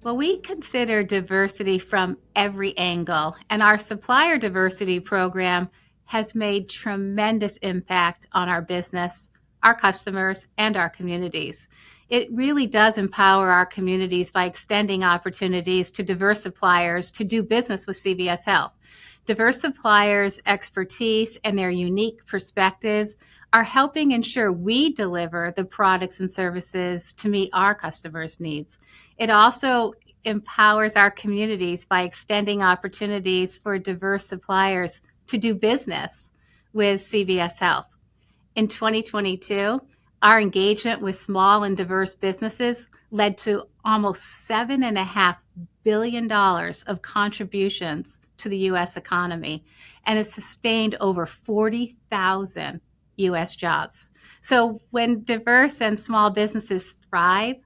Well, we consider diversity from every angle, and our supplier diversity program has made tremendous impact on our business, our customers, and our communities. It really does empower our communities by extending opportunities to diverse suppliers to do business with CVS Health. Diverse suppliers' expertise and their unique perspectives are helping ensure we deliver the products and services to meet our customers' needs. It also empowers our communities by extending opportunities for diverse suppliers to do business with CVS Health. In 2022, our engagement with small and diverse businesses led to almost $7.5 billion of contributions to the U.S. economy and has sustained over 40,000 U.S. jobs. So when diverse and small businesses thrive,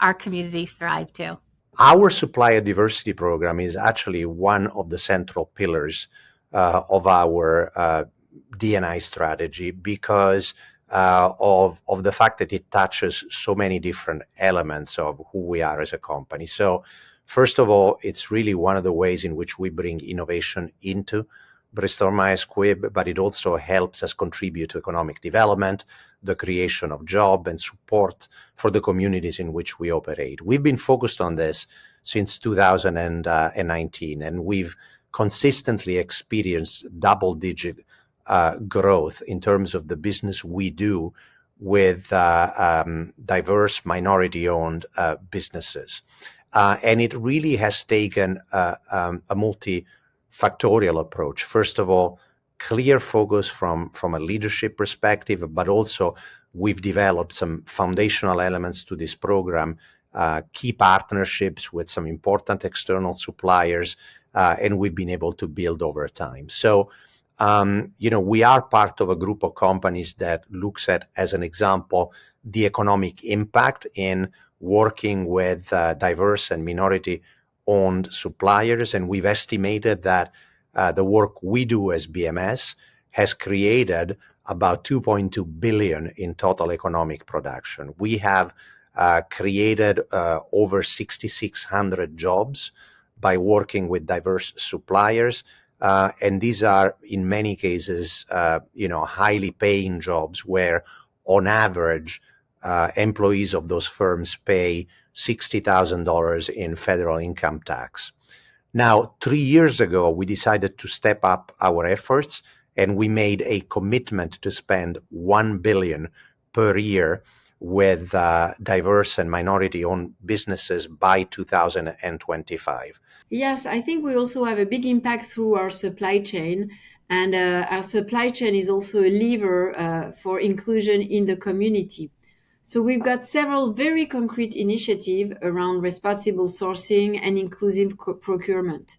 our communities thrive too. Our supplier diversity program is actually one of the central pillars of our D&I strategy because of the fact that it touches so many different elements of who we are as a company. So first of all, it's really one of the ways in which we bring innovation into Bristol Myers Squibb, but it also helps us contribute to economic development, the creation of jobs and support for the communities in which we operate. We've been focused on this since 2019, and we've consistently experienced double-digit growth in terms of the business we do with diverse minority-owned businesses. And it really has taken a multifactorial approach. First of all, clear focus from a leadership perspective, but also we've developed some foundational elements to this program, key partnerships with some important external suppliers, and we've been able to build over time. So, we are part of a group of companies that looks at, as an example, the economic impact in working with diverse and minority-owned suppliers, and we've estimated that the work we do as BMS has created about $2.2 billion in total economic production. We have created over 6,600 jobs by working with diverse suppliers, and these are, in many cases, highly paying jobs where, on average, employees of those firms pay $60,000 in federal income tax. Now, 3 years ago, we decided to step up our efforts, and we made a commitment to spend $1 billion per year with diverse and minority-owned businesses by 2025. Yes, I think we also have a big impact through our supply chain, and our supply chain is also a lever for inclusion in the community. So we've got several very concrete initiatives around responsible sourcing and inclusive procurement.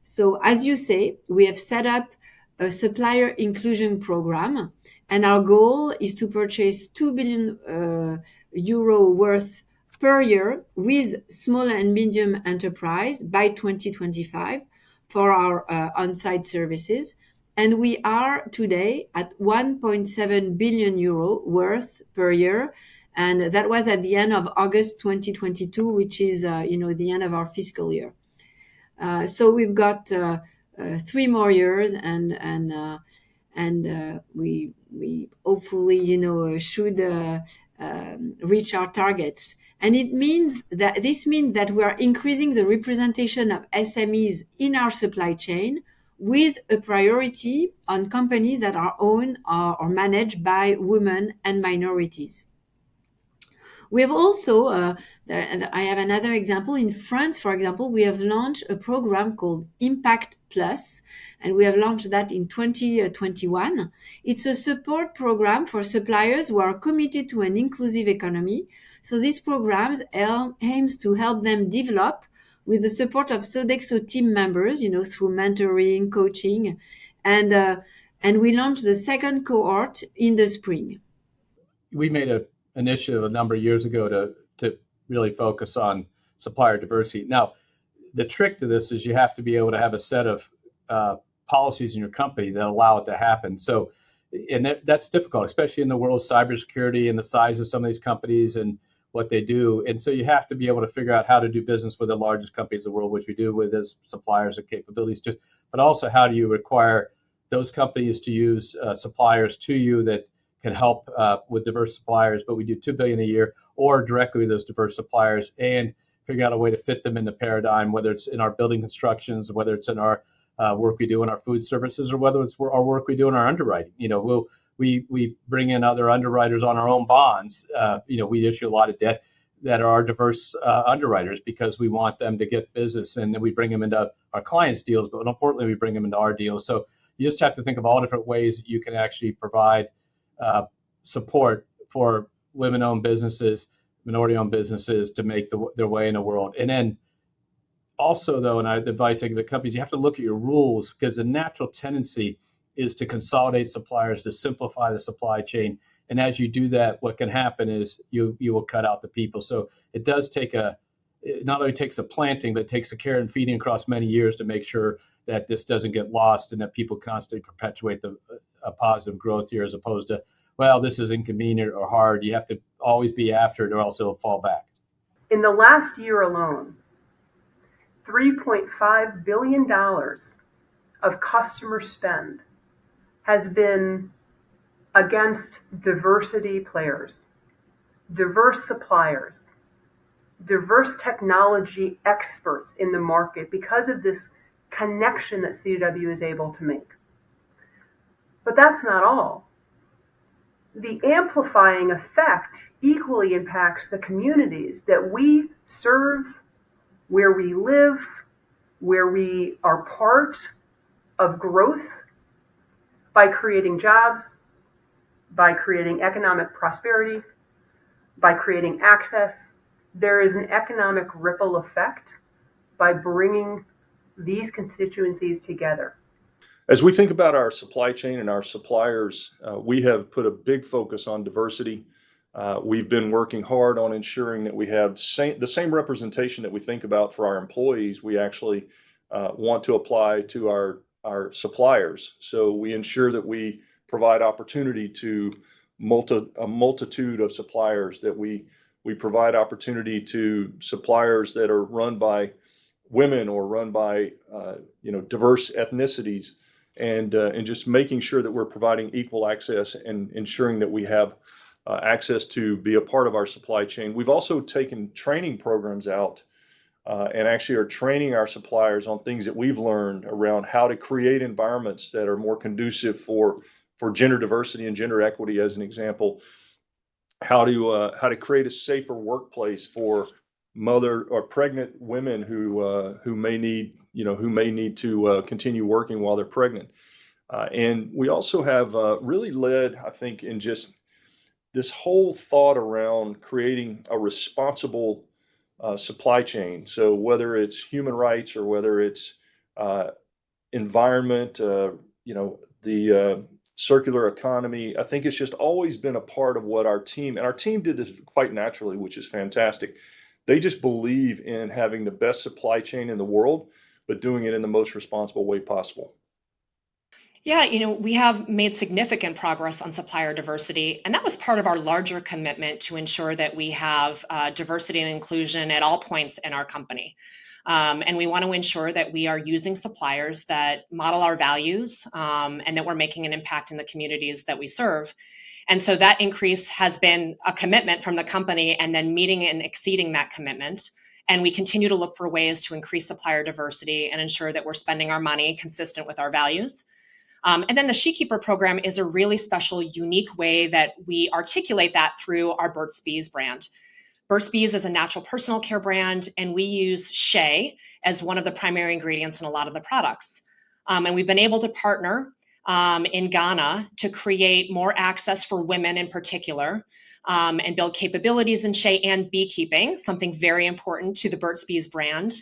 So as you say, we have set up a supplier inclusion program, and our goal is to purchase 2 billion euro worth per year with small and medium enterprise by 2025 for our on-site services. And we are today at 1.7 billion euro worth per year. And that was at the end of August 2022, which is, the end of our fiscal year. So we've got 3 more years, and we hopefully, should reach our targets. And this means that we are increasing the representation of SMEs in our supply chain with a priority on companies that are owned or managed by women and minorities. We have also, I have another example. In France, for example, we have launched a program called Impact Plus, and we have launched that in 2021. It's a support program for suppliers who are committed to an inclusive economy. So this program aims to help them develop with the support of Sodexo team members, through mentoring, coaching, and we launched the second cohort in the spring. We made an initiative a number of years ago to really focus on supplier diversity. Now, the trick to this is you have to be able to have a set of policies in your company that allow it to happen. So, and that's difficult, especially in the world of cybersecurity and the size of some of these companies. And what they do. And so you have to be able to figure out how to do business with the largest companies in the world, which we do with as suppliers and capabilities, but also how do you require those companies to use suppliers to you that can help with diverse suppliers, but we do $2 billion a year, or directly with those diverse suppliers, and figure out a way to fit them in the paradigm, whether it's in our building constructions, whether it's in our work we do in our food services, or whether it's our work we do in our underwriting. We bring in other underwriters on our own bonds. We issue a lot of debt that are our diverse underwriters because we want them to get business, and then we bring them into our clients' deals, but importantly, we bring them into our deals. So you just have to think of all different ways that you can actually provide support for women-owned businesses, minority-owned businesses to make their way in the world. And then also, though, and I advise the companies, you have to look at your rules, because the natural tendency is to consolidate suppliers, to simplify the supply chain. And as you do that, what can happen is you will cut out the people. So it does take it not only takes a planting, but it takes a care and feeding across many years to make sure that this doesn't get lost and that people constantly perpetuate a positive growth here, as opposed to, well, this is inconvenient or hard. You have to always be after it, or else it'll fall back. In the last year alone, $3.5 billion of customer spend has been against diversity players, diverse suppliers, diverse technology experts in the market, because of this connection that CDW is able to make. But that's not all. The amplifying effect equally impacts the communities that we serve, where we live, where we are part of growth, by creating jobs, by creating economic prosperity, by creating access. There is an economic ripple effect by bringing these constituencies together. As we think about our supply chain and our suppliers, we have put a big focus on diversity. We've been working hard on ensuring that we have the same representation that we think about for our employees. We actually want to apply to our suppliers. So we ensure that we provide opportunity to a multitude of suppliers, that we provide opportunity to suppliers that are run by women or run by diverse ethnicities, and just making sure that we're providing equal access and ensuring that we have access to be a part of our supply chain. We've also taken training programs out and actually are training our suppliers on things that we've learned around how to create environments that are more conducive for gender diversity and gender equity, as an example. How to create a safer workplace for mother or pregnant women who may need to continue working while they're pregnant. And we also have really led, I think, in just this whole thought around creating a responsible supply chain. So whether it's human rights or whether it's environment, the circular economy, I think it's just always been a part of what our team did this quite naturally, which is fantastic. They just believe in having the best supply chain in the world, but doing it in the most responsible way possible. Yeah, we have made significant progress on supplier diversity, and that was part of our larger commitment to ensure that we have diversity and inclusion at all points in our company. And we want to ensure that we are using suppliers that model our values and that we're making an impact in the communities that we serve. And so that increase has been a commitment from the company, and then meeting and exceeding that commitment. And we continue to look for ways to increase supplier diversity and ensure that we're spending our money consistent with our values. And then the Shekeeper program is a really special, unique way that we articulate that through our Burt's Bees brand. Burt's Bees is a natural personal care brand, and we use shea as one of the primary ingredients in a lot of the products. And we've been able to partner in Ghana to create more access for women in particular, and build capabilities in shea and beekeeping, something very important to the Burt's Bees brand.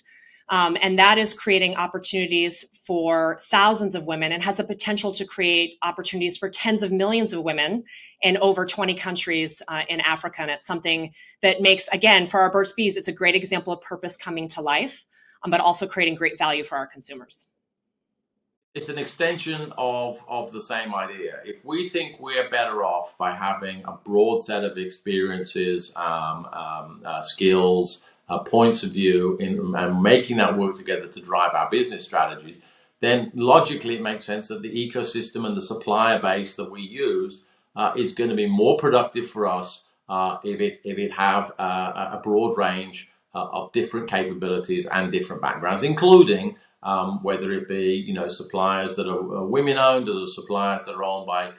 And that is creating opportunities for thousands of women and has the potential to create opportunities for tens of millions of women in over 20 countries in Africa. And it's something that makes, again, for our Burt's Bees, it's a great example of purpose coming to life, but also creating great value for our consumers. it's an extension of the same idea. If we think we're better off by having a broad set of experiences, skills, points of view, and making that work together to drive our business strategies, then logically it makes sense that the ecosystem and the supplier base that we use is going to be more productive for us if it have a broad range of different capabilities and different backgrounds, including whether it be suppliers that are women-owned or the suppliers that are owned by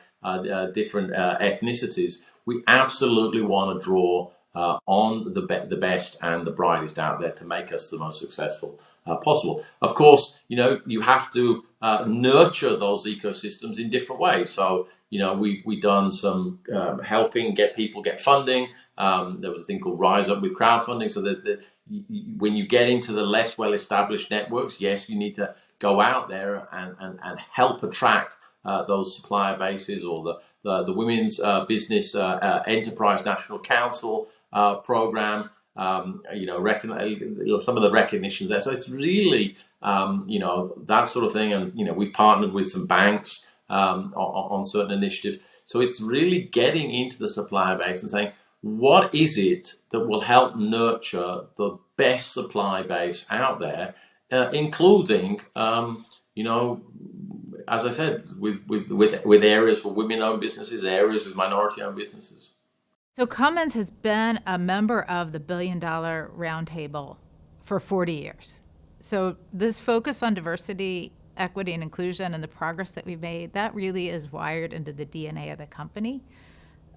different ethnicities. We absolutely want to draw on the best and the brightest out there to make us the most successful possible. Of course, you have to nurture those ecosystems in different ways. So, we've done some helping people get funding. There was a thing called Rise Up with crowdfunding. So that when you get into the less well-established networks, yes, you need to go out there and help attract those supplier bases, or the Women's Business Enterprise National Council program. Some of the recognitions there. So it's really that sort of thing. And we've partnered with some banks on certain initiatives. So it's really getting into the supplier base and saying, what is it that will help nurture the best supply base out there, including, as I said, with areas for women-owned businesses, areas with minority-owned businesses. So Cummins has been a member of the $1 Billion Roundtable for 40 years. So this focus on diversity, equity, and inclusion and the progress that we've made, that really is wired into the DNA of the company.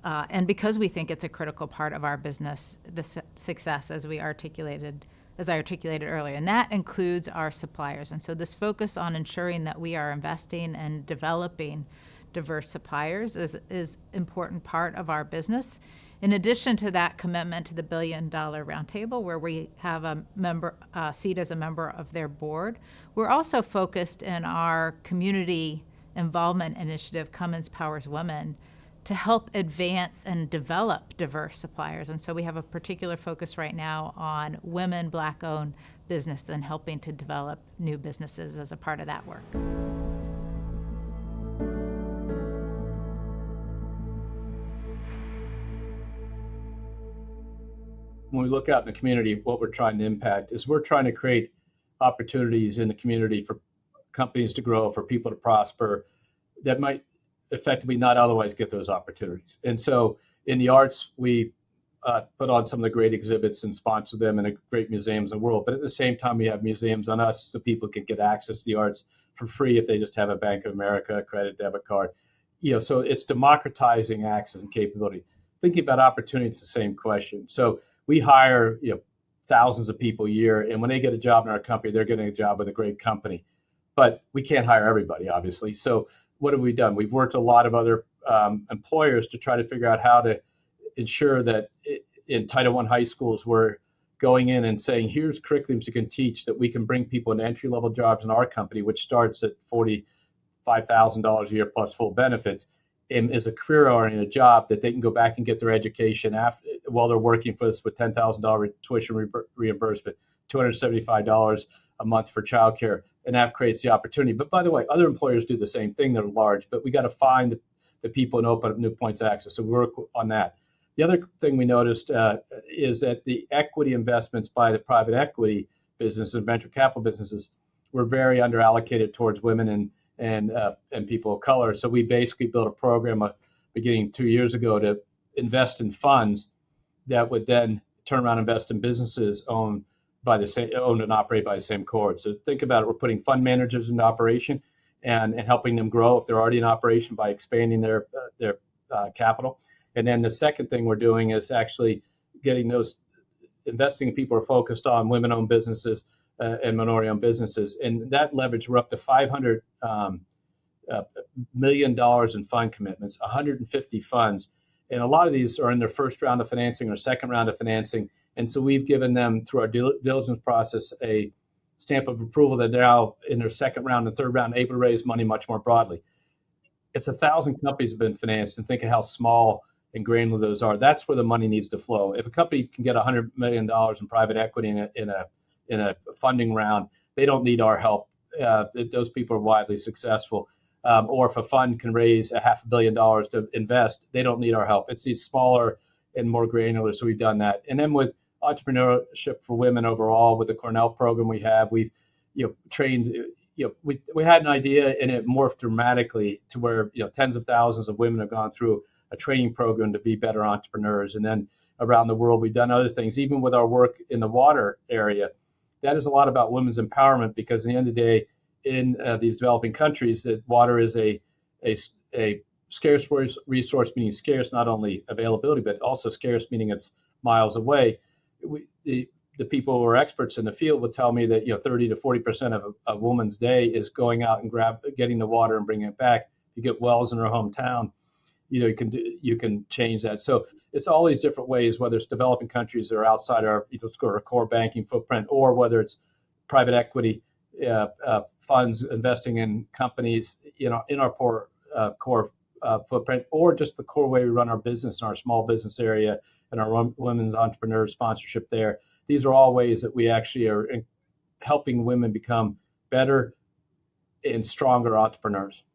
And because we think it's a critical part of our business success, as I articulated earlier, and that includes our suppliers. And so this focus on ensuring that we are investing and developing diverse suppliers is important part of our business. In addition to that commitment to the $1 Billion Roundtable, where we have a seat as a member of their board, we're also focused in our community involvement initiative, Cummins Powers Women, to help advance and develop diverse suppliers. And so we have a particular focus right now on women, Black-owned business, and helping to develop new businesses as a part of that work. When we look out in the community, what we're trying to impact is we're trying to create opportunities in the community for companies to grow, for people to prosper, that might effectively not otherwise get those opportunities. And so in the arts, we put on some of the great exhibits and sponsor them in the great museums in the world. But at the same time, we have museums on us so people can get access to the arts for free if they just have a Bank of America credit debit card. So it's democratizing access and capability. Thinking about opportunity, it's the same question. So we hire thousands of people a year, and when they get a job in our company, they're getting a job with a great company. But we can't hire everybody, obviously. So what have we done? We've worked with a lot of other employers to try to figure out how to ensure that in Title I high schools, we're going in and saying, here's curriculums you can teach that we can bring people into entry-level jobs in our company, which starts at $45,000 a year plus full benefits, and is a career-oriented job that they can go back and get their education while they're working for us with $10,000 tuition reimbursement, $275 a month for childcare, and that creates the opportunity. But by the way, other employers do the same thing that are large, but we got to find the people and open up new points of access. So we work on that. The other thing we noticed is that the equity investments by the private equity businesses and venture capital businesses were very underallocated towards women and people of color. So we basically built a program beginning 2 years ago to invest in funds that would then turn around and invest in businesses owned and operated by the same cohort. So think about it. We're putting fund managers into operation and helping them grow if they're already in operation by expanding their capital. And then the second thing we're doing is actually getting those investing in people who are focused on women-owned businesses and minority-owned businesses. And that leverage, we're up to $500 million in fund commitments, 150 funds. And a lot of these are in their first round of financing or second round of financing. And so we've given them, through our diligence process, a stamp of approval that they're now in their second round and third round able to raise money much more broadly. It's 1,000 companies have been financed, and think of how small and granular those are. That's where the money needs to flow. If a company can get $100 million in private equity in a funding round, they don't need our help those people are widely successful. Or if a fund can raise $500 million to invest, they don't need our help. It's these smaller and more granular. So we've done that. And then with entrepreneurship for women overall, with the Cornell program we have, we've trained. We had an idea, and it morphed dramatically to where tens of thousands of women have gone through a training program to be better entrepreneurs. And then around the world, we've done other things, even with our work in the water area. That is a lot about women's empowerment, because at the end of the day, in these developing countries, that water is a scarce resource, meaning scarce not only availability, but also scarce meaning it's miles away. The people who are experts in the field would tell me that 30 to 40% of a woman's day is going out and getting the water and bringing it back. You get wells in her hometown, you can change that. So it's all these different ways, whether it's developing countries that are outside our core banking footprint, or whether it's private equity funds investing in companies, in our core footprint, or just the core way we run our business in our small business area and our women's entrepreneur sponsorship there. These are all ways that we actually are helping women become better and stronger entrepreneurs.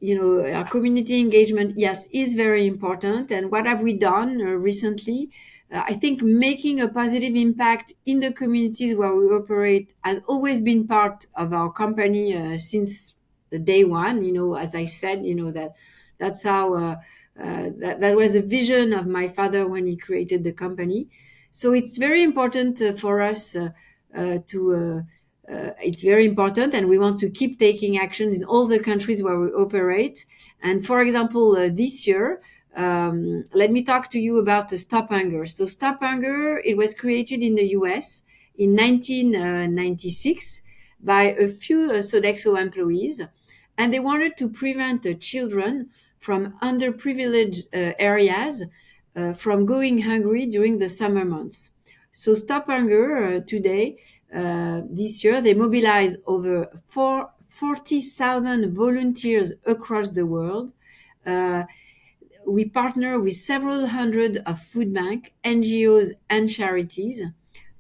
Our community engagement, yes, is very important. And what have we done recently? I think making a positive impact in the communities where we operate has always been part of our company since the day one. As I said, that's how that was a vision of my father when he created the company. So it's very important for us it's very important, and we want to keep taking action in all the countries where we operate. And for example, this year, let me talk to you about Stop Hunger. So Stop Hunger, it was created in the US in 1996 by a few Sodexo employees, and they wanted to prevent children from underprivileged areas from going hungry during the summer months. So Stop Hunger today, this year, they mobilize over 40,000 volunteers across the world. We partner with several hundred of food banks, NGOs, and charities.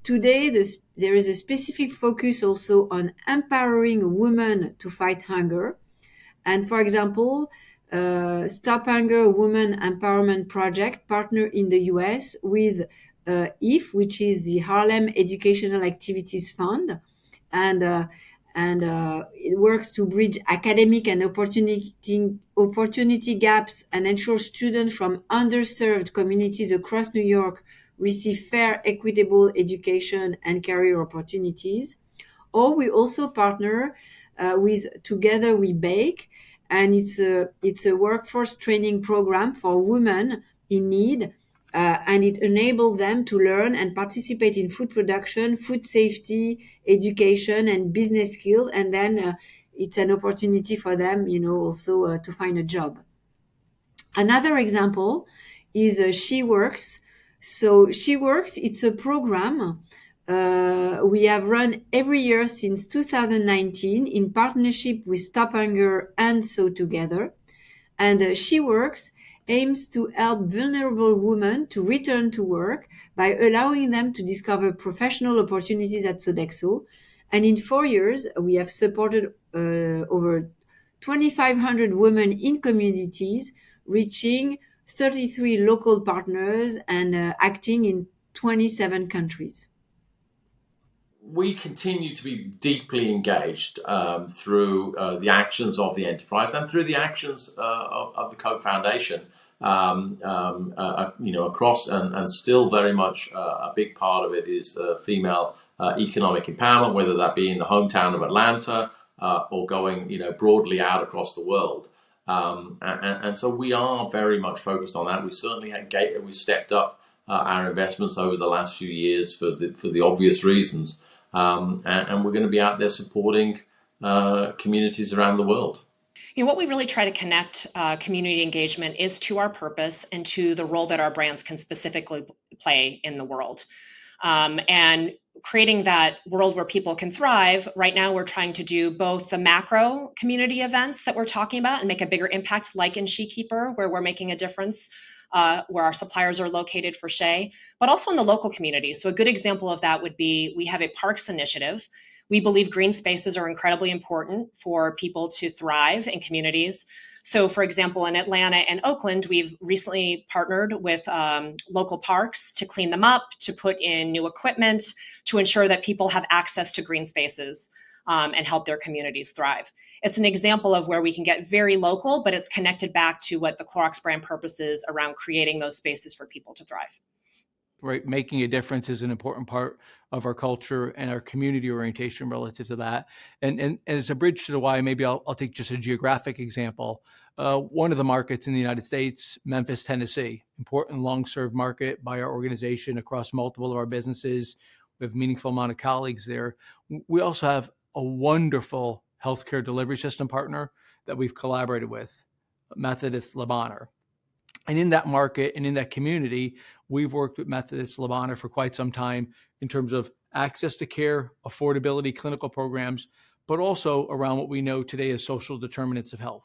Today, there is a specific focus also on empowering women to fight hunger. And for example, Stop Hunger Women Empowerment Project partner in the US with IF, which is the Harlem Educational Activities Fund, and it works to bridge academic and opportunity gaps and ensure students from underserved communities across New York receive fair, equitable education and career opportunities. Or we also partner with Together We Bake, and it's a workforce training program for women in need. And it enables them to learn and participate in food production, food safety, education, and business skills. And then it's an opportunity for them, also to find a job. Another example is She Works. So She Works, it's a program we have run every year since 2019 in partnership with Stop Hunger and Sew Together. And She Works aims to help vulnerable women to return to work by allowing them to discover professional opportunities at Sodexo. And in 4 years, we have supported over 2,500 women in communities, reaching 33 local partners and acting in 27 countries. We continue to be deeply engaged through the actions of the enterprise and through the actions of the Koch Foundation, across, and still very much a big part of it is female economic empowerment, whether that be in the hometown of Atlanta or going, broadly out across the world. And so we are very much focused on that. We certainly we stepped up our investments over the last few years for the obvious reasons. And we're going to be out there supporting communities around the world. What we really try to connect community engagement is to our purpose and to the role that our brands can specifically play in the world. And creating that world where people can thrive. Right now, we're trying to do both the macro community events that we're talking about and make a bigger impact, like in Shekeeper, where we're making a difference, where our suppliers are located for Shea, but also in the local community. So a good example of that would be, we have a parks initiative We believe green spaces are incredibly important for people to thrive in communities. So, for example, in Atlanta and Oakland, we've recently partnered with local parks to clean them up, to put in new equipment, to ensure that people have access to green spaces and help their communities thrive. It's an example of where we can get very local, but it's connected back to what the Clorox brand purpose is around creating those spaces for people to thrive. Right, making a difference is an important part of our culture and our community orientation relative to that. And as a bridge to the why, maybe I'll take just a geographic example. One of the markets in the United States, Memphis, Tennessee, important long-served market by our organization across multiple of our businesses. We have a meaningful amount of colleagues there. We also have a wonderful healthcare delivery system partner that we've collaborated with, Methodist Le Bonheur. And in that market and in that community, we've worked with Methodist Le Bonheur for quite some time in terms of access to care, affordability, clinical programs, but also around what we know today as social determinants of health.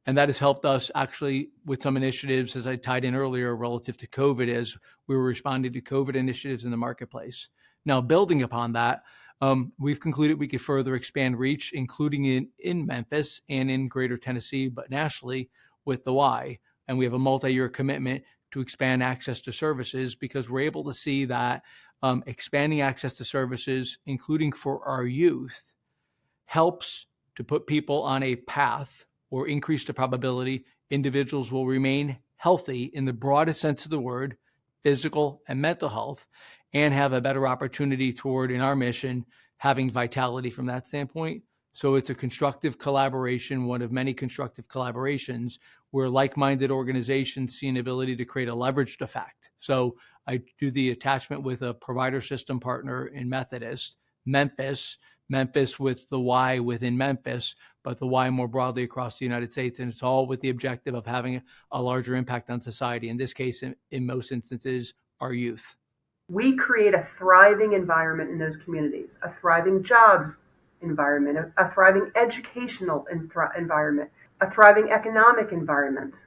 And that has helped us actually with some initiatives, as I tied in earlier, relative to COVID, as we were responding to COVID initiatives in the marketplace. Now, building upon that, we've concluded we could further expand reach, including in Memphis and in Greater Tennessee, but nationally with the why. And we have a multi-year commitment to expand access to services because we're able to see that expanding access to services, including for our youth, helps to put people on a path or increase the probability individuals will remain healthy in the broadest sense of the word, physical and mental health, and have a better opportunity toward, in our mission, having vitality from that standpoint. So it's a constructive collaboration, one of many constructive collaborations where like-minded organizations see an ability to create a leveraged effect. So I do the attachment with a provider system partner in Memphis with the why within Memphis, but the why more broadly across the United States. And it's all with the objective of having a larger impact on society. In this case, in most instances, our youth. We create a thriving environment in those communities, a thriving jobs environment, a thriving educational environment, a thriving economic environment.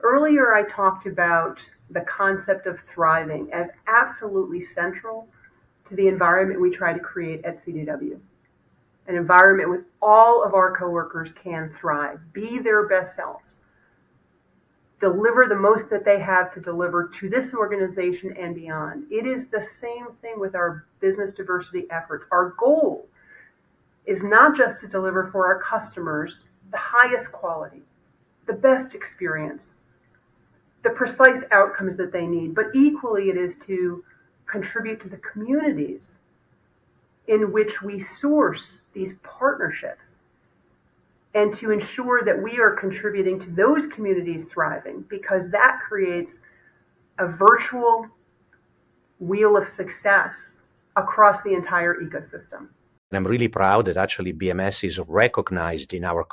Earlier, I talked about the concept of thriving as absolutely central to the environment we try to create at CDW. An environment with all of our coworkers can thrive, be their best selves, deliver the most that they have to deliver to this organization and beyond. It is the same thing with our business diversity efforts. Our goal is not just to deliver for our customers the highest quality, the best experience, the precise outcomes that they need, but equally it is to contribute to the communities in which we source these partnerships and to ensure that we are contributing to those communities thriving, because that creates a virtual wheel of success across the entire ecosystem. And I'm really proud that actually BMS is recognized in our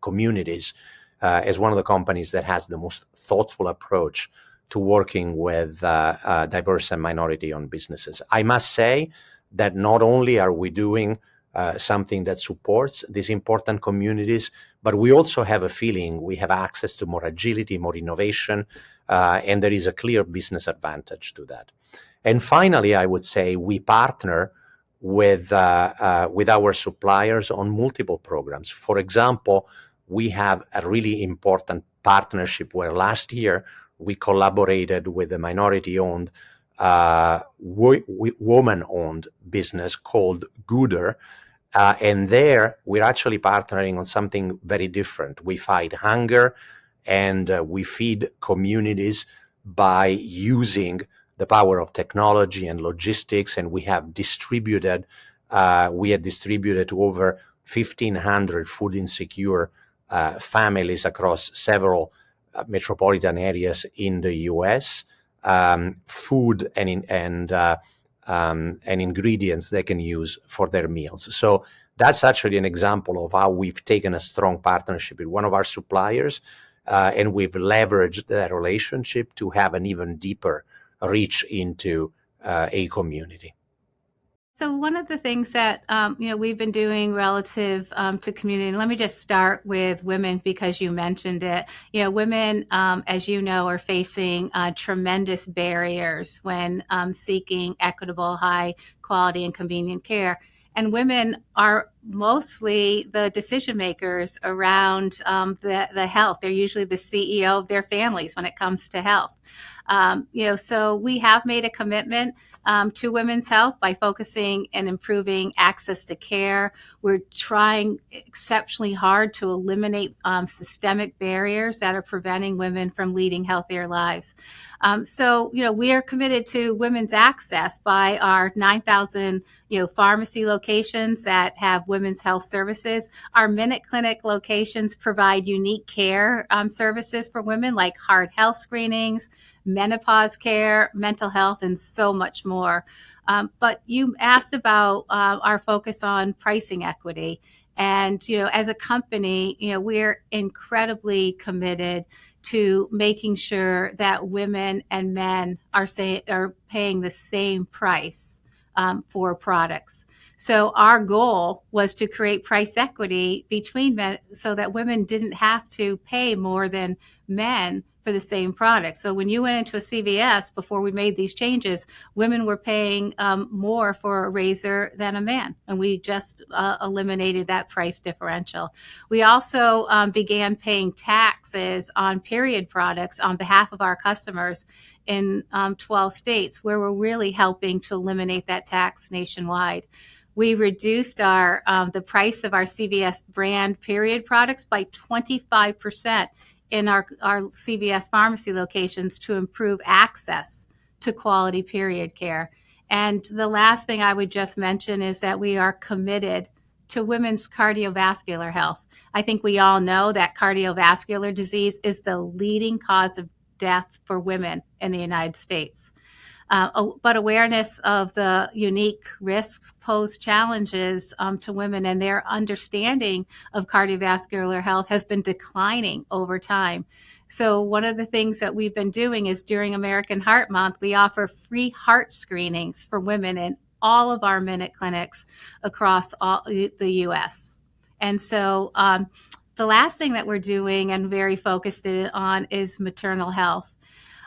communities as one of the companies that has the most thoughtful approach to working with diverse and minority-owned businesses. I must say that not only are we doing something that supports these important communities, but we also have a feeling we have access to more agility, more innovation, and there is a clear business advantage to that. And finally, I would say we partner with our suppliers on multiple programs. For example, we have a really important partnership where last year we collaborated with a minority-owned, woman-owned business called Gooder. And there, we're actually partnering on something very different. We fight hunger and we feed communities by using the power of technology and logistics. And we have distributed to over 1,500 food insecure families across several metropolitan areas in the U.S. Food and ingredients they can use for their meals. So that's actually an example of how we've taken a strong partnership with one of our suppliers, and we've leveraged that relationship to have an even deeper reach into a community. So one of the things that we've been doing relative to community, and let me just start with women because you mentioned it. Women, as you know, are facing tremendous barriers when seeking equitable, high quality, and convenient care. And women are mostly the decision makers around the health. They're usually the CEO of their families when it comes to health. So we have made a commitment to women's health by focusing and improving access to care. We're trying exceptionally hard to eliminate systemic barriers that are preventing women from leading healthier lives. We are committed to women's access by our 9,000, pharmacy locations that have women's health services. Our Minute Clinic locations provide unique care services for women, like heart health screenings, menopause care, mental health, and so much more. But you asked about our focus on pricing equity. And, as a company, we're incredibly committed to making sure that women and men are paying the same price for products. So our goal was to create price equity between men so that women didn't have to pay more than men for the same product. So when you went into a CVS before we made these changes, women were paying more for a razor than a man. And we just eliminated that price differential. We also began paying taxes on period products on behalf of our customers in 12 states, where we're really helping to eliminate that tax nationwide. We reduced the price of our CVS brand period products by 25% in our CVS pharmacy locations to improve access to quality period care. And the last thing I would just mention is that we are committed to women's cardiovascular health. I think we all know that cardiovascular disease is the leading cause of death for women in the United States. But awareness of the unique risks pose challenges to women, and their understanding of cardiovascular health has been declining over time. So one of the things that we've been doing is during American Heart Month, we offer free heart screenings for women in all of our Minute Clinics across all the U.S. And so the last thing that we're doing and very focused on is maternal health.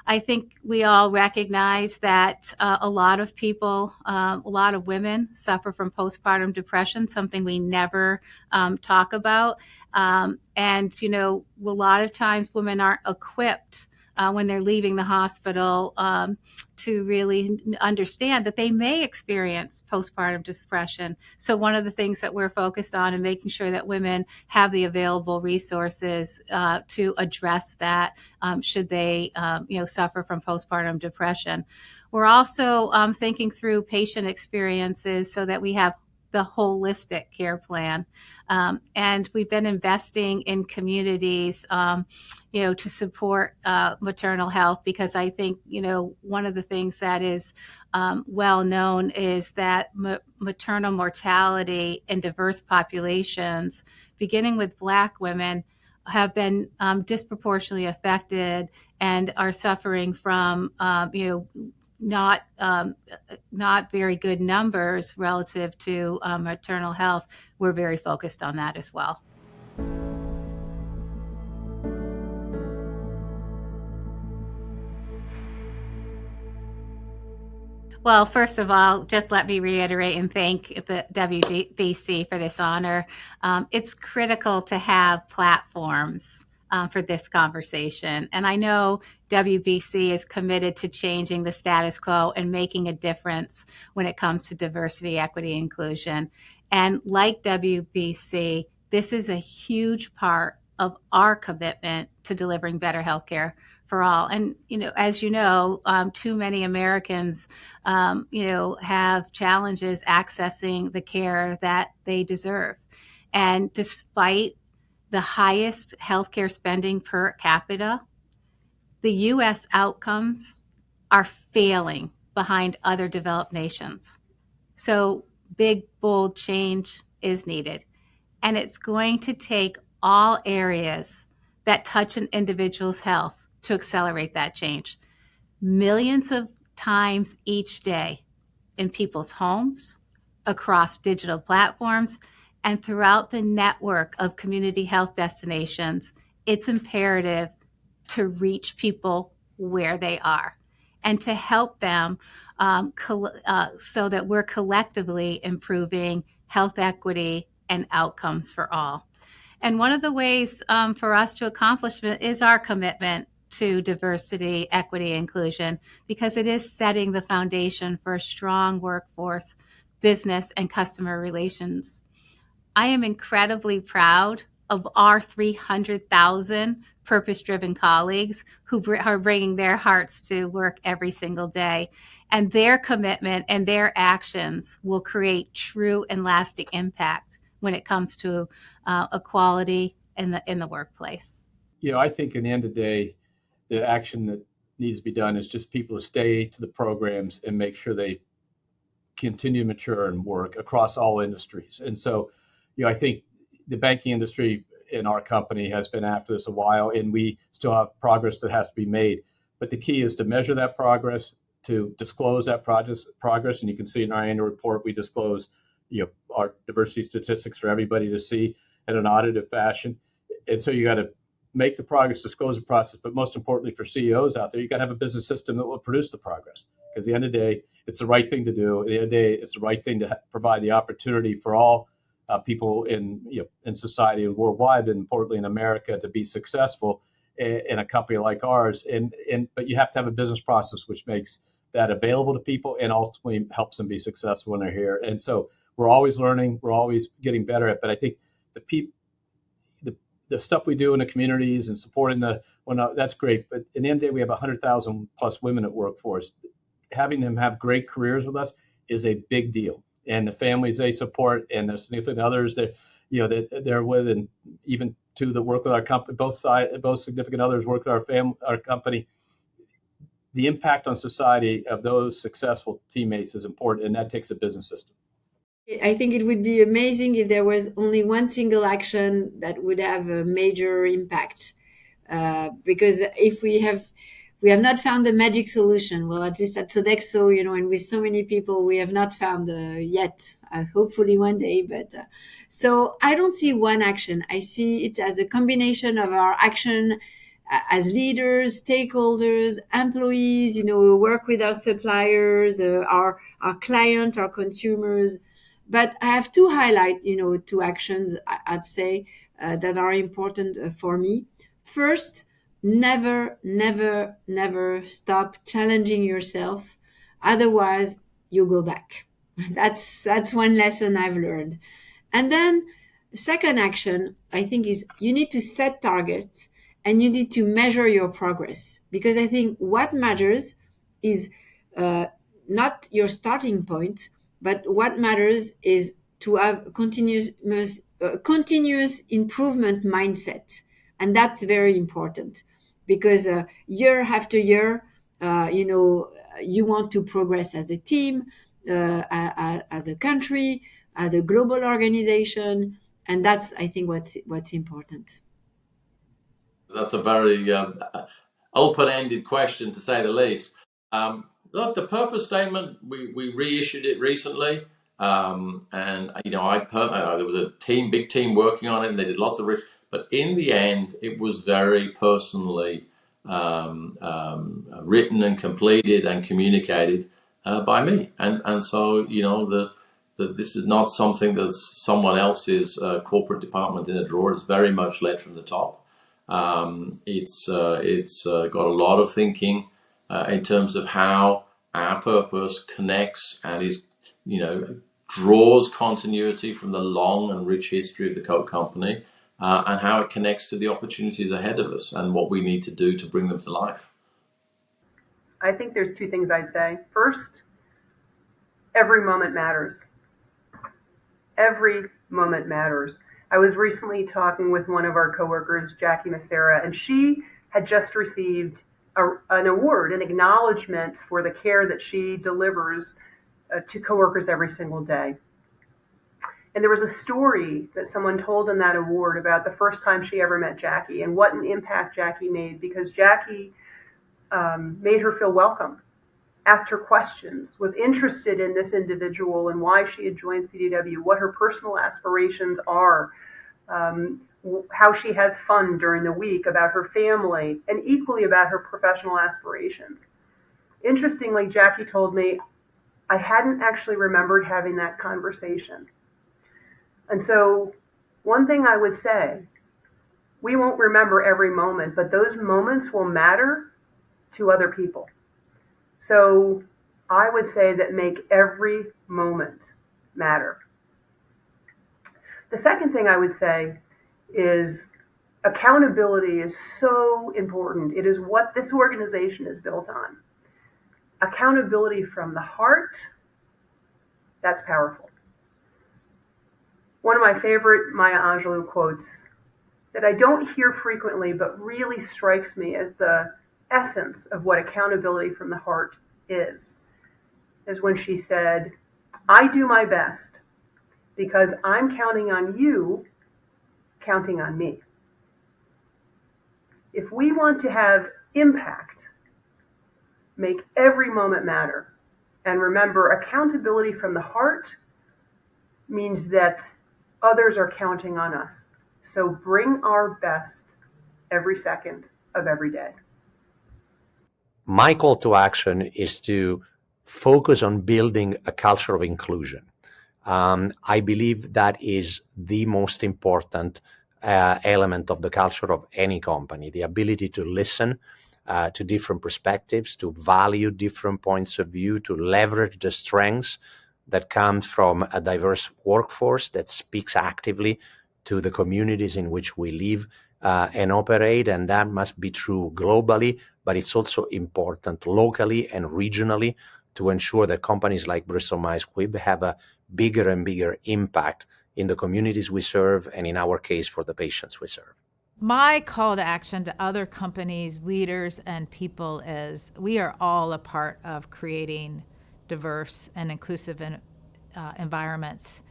I think we all recognize that a lot of people, a lot of women suffer from postpartum depression, something we never talk about. And, a lot of times women aren't equipped when they're leaving the hospital to really understand that they may experience postpartum depression. So one of the things that we're focused on and making sure that women have the available resources to address that should they suffer from postpartum depression. We're also thinking through patient experiences so that we have the holistic care plan. And we've been investing in communities, to support maternal health, because I think, one of the things that is well known is that maternal mortality in diverse populations, beginning with Black women, have been disproportionately affected and are suffering from, not very good numbers relative to maternal health. We're very focused on that as well. Well, first of all, just let me reiterate and thank the WBC for this honor. It's critical to have platforms for this conversation. And I know WBC is committed to changing the status quo and making a difference when it comes to diversity, equity, inclusion. And like WBC, this is a huge part of our commitment to delivering better healthcare for all. And, as you know, too many Americans, have challenges accessing the care that they deserve. And despite the highest healthcare spending per capita, the U.S. outcomes are failing behind other developed nations. So big, bold change is needed. And it's going to take all areas that touch an individual's health to accelerate that change. Millions of times each day in people's homes, across digital platforms, and throughout the network of community health destinations, it's imperative to reach people where they are and to help them so that we're collectively improving health equity and outcomes for all. And one of the ways for us to accomplish it is our commitment to diversity, equity, inclusion, because it is setting the foundation for a strong workforce, business, and customer relations. I am incredibly proud of our 300,000 purpose-driven colleagues who are bringing their hearts to work every single day. And their commitment and their actions will create true and lasting impact when it comes to equality in the workplace. I think in the end of the day, the action that needs to be done is just people to stay to the programs and make sure they continue to mature and work across all industries. And so, I think the banking industry in our company has been after this a while, and we still have progress that has to be made. But the key is to measure that progress, to disclose that progress. And you can see in our annual report, we disclose our diversity statistics for everybody to see in an audited fashion. And so you got to make the progress, disclose the process. But most importantly for CEOs out there, you got to have a business system that will produce the progress. Because at the end of the day, it's the right thing to do. At the end of the day, it's the right thing to provide the opportunity for all people in society and worldwide, and importantly in America, to be successful in a company like ours. But you have to have a business process which makes that available to people and ultimately helps them be successful when they're here. And so we're always learning, we're always getting better at it. But I think the stuff we do in the communities and supporting that's great. But in the end of the day, we have 100,000 plus women at work for us. Having them have great careers with us is a big deal. And the families they support and the significant others that they're with, and even two that work with our company, both significant others work with our company. The impact on society of those successful teammates is important, and that takes a business system. I think it would be amazing if there was only one single action that would have a major impact, because if we have not found the magic solution. Well, at least at Sodexo, and with so many people, we have not found yet. Hopefully one day, but so I don't see one action. I see it as a combination of our action as leaders, stakeholders, employees. We work with our suppliers, our client, our consumers. But I have to highlight, two actions I'd say that are important for me. First, never, never, never stop challenging yourself. Otherwise, you go back. That's one lesson I've learned. And then the second action, I think, is you need to set targets and you need to measure your progress. Because I think what matters is not your starting point, but what matters is to have continuous improvement mindset. And that's very important. Because year after year, you want to progress as a team, as a country, as a global organization, and that's, I think, what's important. That's a very open-ended question, to say the least. Look, the purpose statement, we reissued it recently, and there was a big team working on it, and they did lots of research. But in the end, it was very personally written and completed and communicated by me. And so, this is not something that's someone else's corporate department in a drawer. It's very much led from the top. It's got a lot of thinking in terms of how our purpose connects and draws continuity from the long and rich history of the Coke company. And how it connects to the opportunities ahead of us and what we need to do to bring them to life. I think there's two things I'd say. First, every moment matters. Every moment matters. I was recently talking with one of our coworkers, Jackie Macera, and she had just received an award, an acknowledgement for the care that she delivers to coworkers every single day. And there was a story that someone told in that award about the first time she ever met Jackie and what an impact Jackie made, because Jackie made her feel welcome, asked her questions, was interested in this individual and why she had joined CDW, what her personal aspirations are, how she has fun during the week, about her family, and equally about her professional aspirations. Interestingly, Jackie told me, I hadn't actually remembered having that conversation. And so one thing I would say, we won't remember every moment, but those moments will matter to other people. So I would say that make every moment matter. The second thing I would say is accountability is so important. It is what this organization is built on. Accountability from the heart, that's powerful. One of my favorite Maya Angelou quotes that I don't hear frequently, but really strikes me as the essence of what accountability from the heart is when she said, "I do my best because I'm counting on you, counting on me." If we want to have impact, make every moment matter. And remember, accountability from the heart means that others are counting on us. So bring our best every second of every day. My call to action is to focus on building a culture of inclusion. I believe that is the most important element of the culture of any company, the ability to listen to different perspectives, to value different points of view, to leverage the strengths that comes from a diverse workforce that speaks actively to the communities in which we live and operate. And that must be true globally, but it's also important locally and regionally to ensure that companies like Bristol Myers Squibb have a bigger and bigger impact in the communities we serve, and in our case, for the patients we serve. My call to action to other companies, leaders, and people is we are all a part of creating diverse and inclusive environments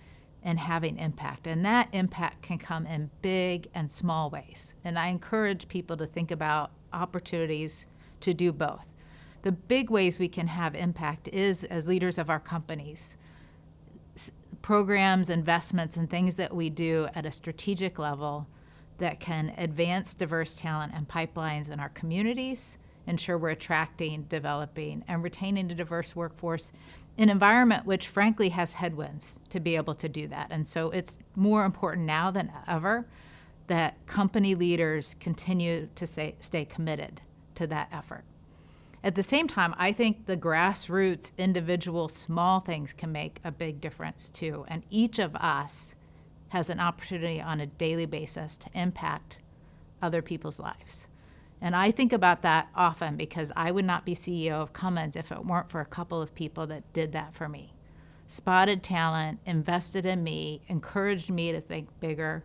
and having impact. And that impact can come in big and small ways. And I encourage people to think about opportunities to do both. The big ways we can have impact is as leaders of our companies, programs, investments, and things that we do at a strategic level that can advance diverse talent and pipelines in our communities, ensure we're attracting, developing, and retaining a diverse workforce in an environment which frankly has headwinds to be able to do that. And so it's more important now than ever that company leaders continue to stay committed to that effort. At the same time, I think the grassroots, individual, small things can make a big difference too. And each of us has an opportunity on a daily basis to impact other people's lives. And I think about that often because I would not be CEO of Cummins if it weren't for a couple of people that did that for me. Spotted talent, invested in me, encouraged me to think bigger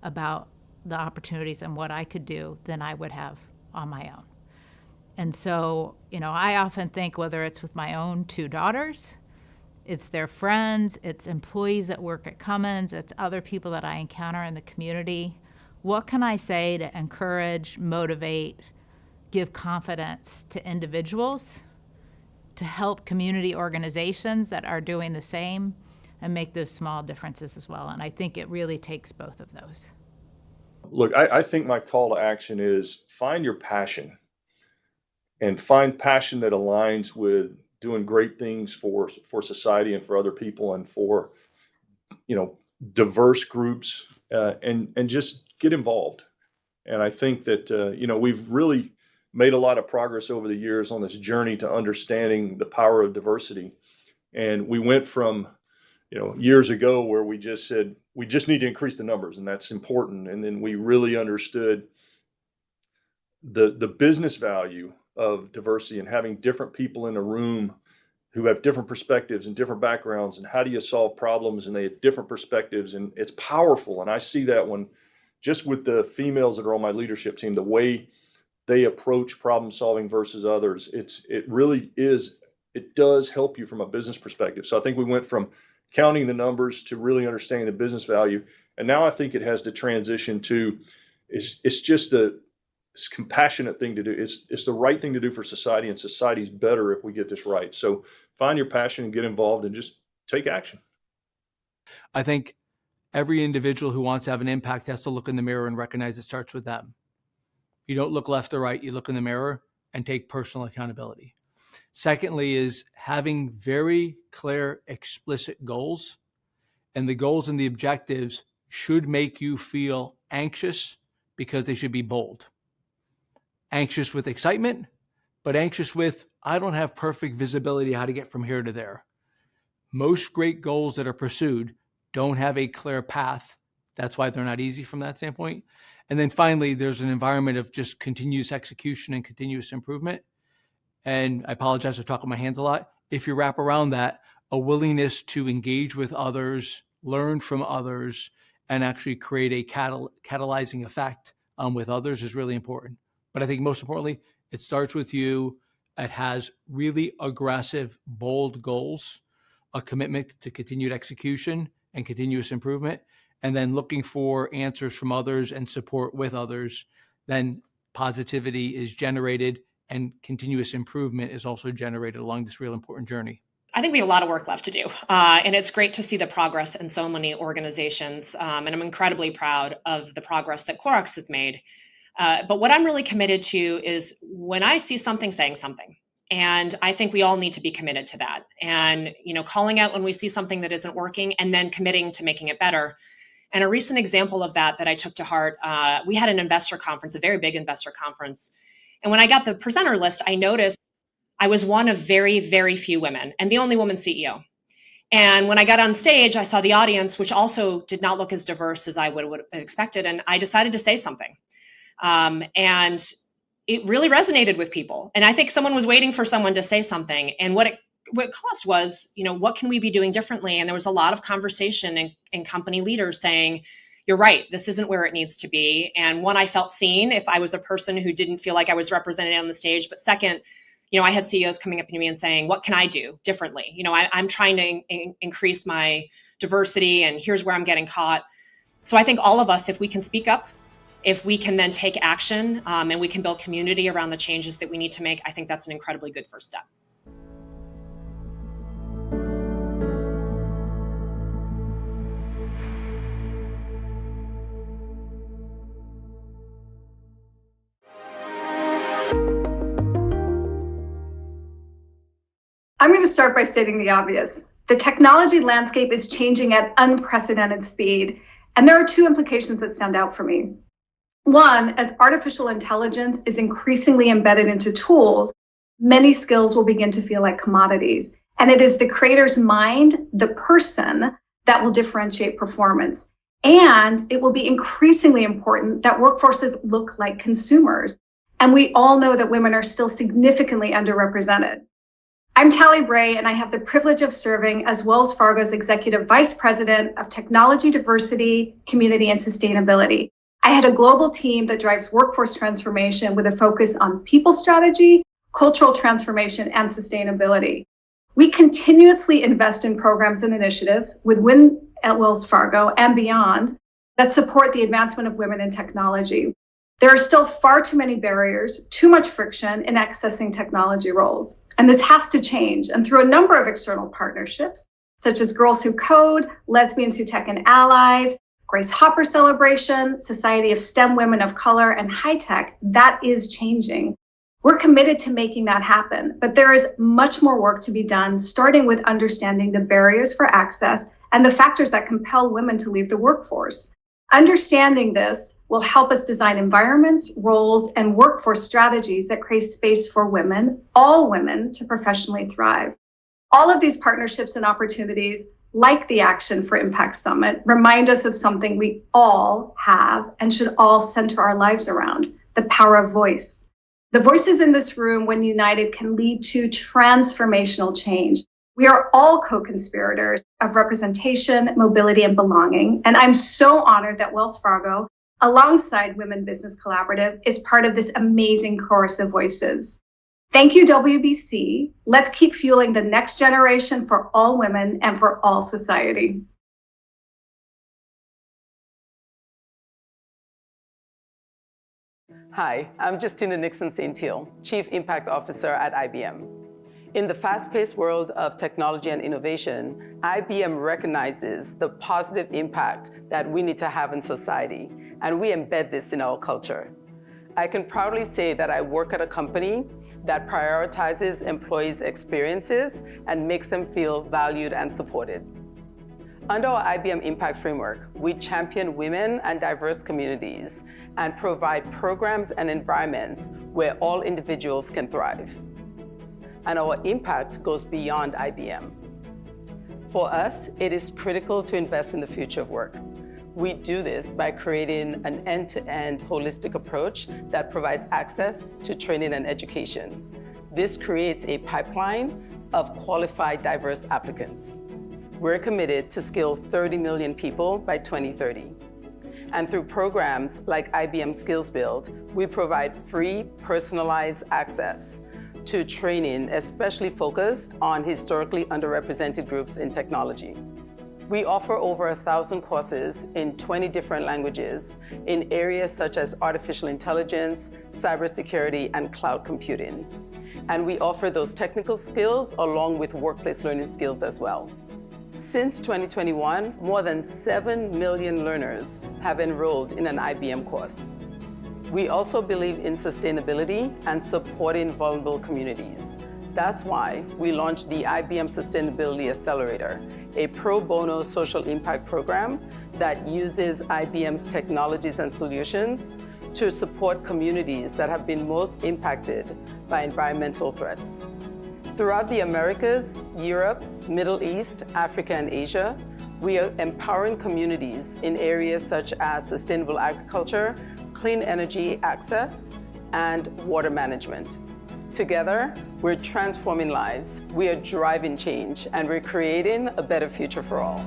about the opportunities and what I could do than I would have on my own. And so, I often think whether it's with my own two daughters, it's their friends, it's employees that work at Cummins, it's other people that I encounter in the community. What can I say to encourage, motivate, give confidence to individuals, to help community organizations that are doing the same, and make those small differences as well? And I think it really takes both of those. Look, I think my call to action is find your passion and find passion that aligns with doing great things for society and for other people and for, diverse groups, and just get involved. And I think that, we've really made a lot of progress over the years on this journey to understanding the power of diversity. And we went from, years ago where we just said, we just need to increase the numbers and that's important. And then we really understood the business value of diversity and having different people in a room who have different perspectives and different backgrounds, and how do you solve problems, and they have different perspectives, and it's powerful. And I see that when just with the females that are on my leadership team, the way they approach problem solving versus others, it does help you from a business perspective. So I think we went from counting the numbers to really understanding the business value. And now I think it has to transition to, it's just a compassionate thing to do. It's the right thing to do for society, and society's better if we get this right. So find your passion and get involved and just take action. I think every individual who wants to have an impact has to look in the mirror and recognize it starts with them. You don't look left or right, you look in the mirror and take personal accountability. Secondly is having very clear, explicit goals. And the goals and the objectives should make you feel anxious because they should be bold. Anxious with excitement, but anxious with, I don't have perfect visibility how to get from here to there. Most great goals that are pursued don't have a clear path. That's why they're not easy from that standpoint. And then finally, there's an environment of just continuous execution and continuous improvement. And I apologize for talking my hands a lot. If you wrap around that, a willingness to engage with others, learn from others, and actually create a catalyzing effect with others is really important. But I think most importantly, it starts with you. It has really aggressive, bold goals, a commitment to continued execution and continuous improvement, and then looking for answers from others and support with others. Then positivity is generated and continuous improvement is also generated along this real important journey. I think we have a lot of work left to do. And it's great to see the progress in so many organizations. And I'm incredibly proud of the progress that Clorox has made. But what I'm really committed to is when I see something, saying something. And I think we all need to be committed to that. And, calling out when we see something that isn't working and then committing to making it better. And a recent example of that I took to heart, we had an investor conference, a very big investor conference. And when I got the presenter list, I noticed I was one of very, very few women and the only woman CEO. And when I got on stage, I saw the audience, which also did not look as diverse as I would have expected. And I decided to say something. And it really resonated with people. And I think someone was waiting for someone to say something. And what it caused was, what can we be doing differently? And there was a lot of conversation in company leaders saying, you're right, this isn't where it needs to be. And one, I felt seen if I was a person who didn't feel like I was represented on the stage. But second, I had CEOs coming up to me and saying, what can I do differently? I'm trying to increase my diversity and here's where I'm getting caught. So I think all of us, if we can speak up, if we can then take action and we can build community around the changes that we need to make, I think that's an incredibly good first step. I'm going to start by stating the obvious. The technology landscape is changing at unprecedented speed, and there are two implications that stand out for me. One, as artificial intelligence is increasingly embedded into tools, many skills will begin to feel like commodities, and it is the creator's mind, the person, that will differentiate performance. And it will be increasingly important that workforces look like consumers, and we all know that women are still significantly underrepresented. I'm Tally Bray, and I have the privilege of serving as Wells Fargo's Executive Vice President of Technology, Diversity, Community, and Sustainability. I had a global team that drives workforce transformation with a focus on people strategy, cultural transformation, and sustainability. We continuously invest in programs and initiatives with Win at Wells Fargo and beyond that support the advancement of women in technology. There are still far too many barriers, too much friction in accessing technology roles. And this has to change. And through a number of external partnerships, such as Girls Who Code, Lesbians Who Tech and Allies, Grace Hopper Celebration, Society of STEM Women of Color, and High Tech, that is changing. We're committed to making that happen, but there is much more work to be done, starting with understanding the barriers for access and the factors that compel women to leave the workforce. Understanding this will help us design environments, roles, and workforce strategies that create space for women, all women, to professionally thrive. All of these partnerships and opportunities, like the Action for Impact Summit, remind us of something we all have and should all center our lives around: the power of voice. The voices in this room, when united, can lead to transformational change. We are all co-conspirators of representation, mobility, and belonging. And I'm so honored that Wells Fargo, alongside Women Business Collaborative, is part of this amazing chorus of voices. Thank you, WBC. Let's keep fueling the next generation for all women and for all society. Hi, I'm Justina Nixon-Saint-Hill, Chief Impact Officer at IBM. In the fast-paced world of technology and innovation, IBM recognizes the positive impact that we need to have in society, and we embed this in our culture. I can proudly say that I work at a company that prioritizes employees' experiences and makes them feel valued and supported. Under our IBM Impact Framework, we champion women and diverse communities and provide programs and environments where all individuals can thrive. And our impact goes beyond IBM. For us, it is critical to invest in the future of work. We do this by creating an end-to-end holistic approach that provides access to training and education. This creates a pipeline of qualified, diverse applicants. We're committed to skill 30 million people by 2030. And through programs like IBM Skills Build, we provide free, personalized access to training, especially focused on historically underrepresented groups in technology. We offer over 1,000 courses in 20 different languages in areas such as artificial intelligence, cybersecurity, and cloud computing. And we offer those technical skills along with workplace learning skills as well. Since 2021, more than 7 million learners have enrolled in an IBM course. We also believe in sustainability and supporting vulnerable communities. That's why we launched the IBM Sustainability Accelerator, a pro bono social impact program that uses IBM's technologies and solutions to support communities that have been most impacted by environmental threats. Throughout the Americas, Europe, Middle East, Africa, and Asia, we are empowering communities in areas such as sustainable agriculture, clean energy access, and water management. Together, we're transforming lives, we are driving change, and we're creating a better future for all.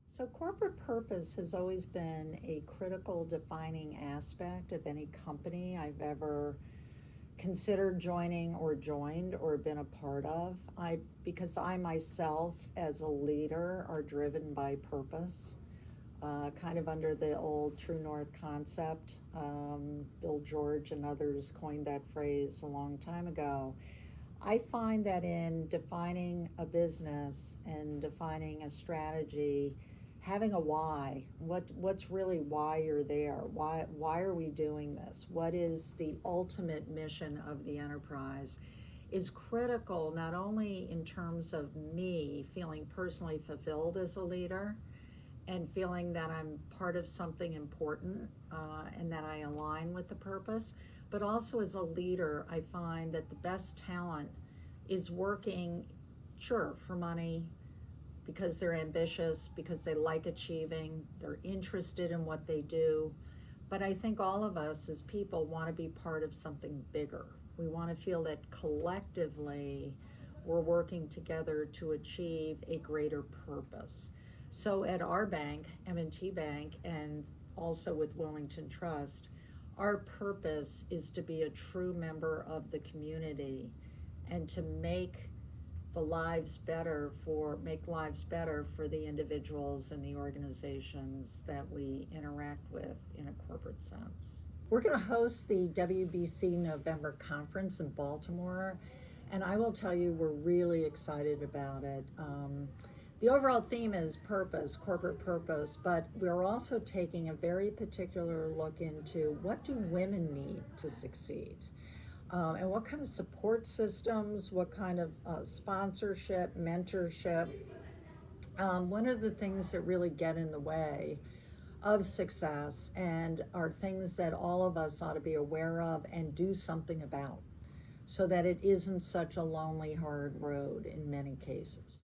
So corporate purpose has always been a critical defining aspect of any company I've ever considered joining or joined or been a part of. Because I myself as a leader are driven by purpose, kind of under the old True North concept. Bill George and others coined that phrase a long time ago. I find that in defining a business and defining a strategy, having a why, what's really why you're there? Why are we doing this? What is the ultimate mission of the enterprise is critical, not only in terms of me feeling personally fulfilled as a leader and feeling that I'm part of something important and that I align with the purpose, but also as a leader, I find that the best talent is working, sure, for money, because they're ambitious, because they like achieving, they're interested in what they do. But I think all of us as people want to be part of something bigger. We want to feel that collectively we're working together to achieve a greater purpose. So at our bank, M&T Bank, and also with Wilmington Trust, our purpose is to be a true member of the community and to make lives better for the individuals and the organizations that we interact with in a corporate sense. We're going to host the WBC November conference in Baltimore, and I will tell you we're really excited about it. The overall theme is purpose, corporate purpose, but we're also taking a very particular look into what do women need to succeed. And what kind of support systems, what kind of sponsorship, mentorship, one of the things that really get in the way of success and are things that all of us ought to be aware of and do something about so that it isn't such a lonely, hard road in many cases.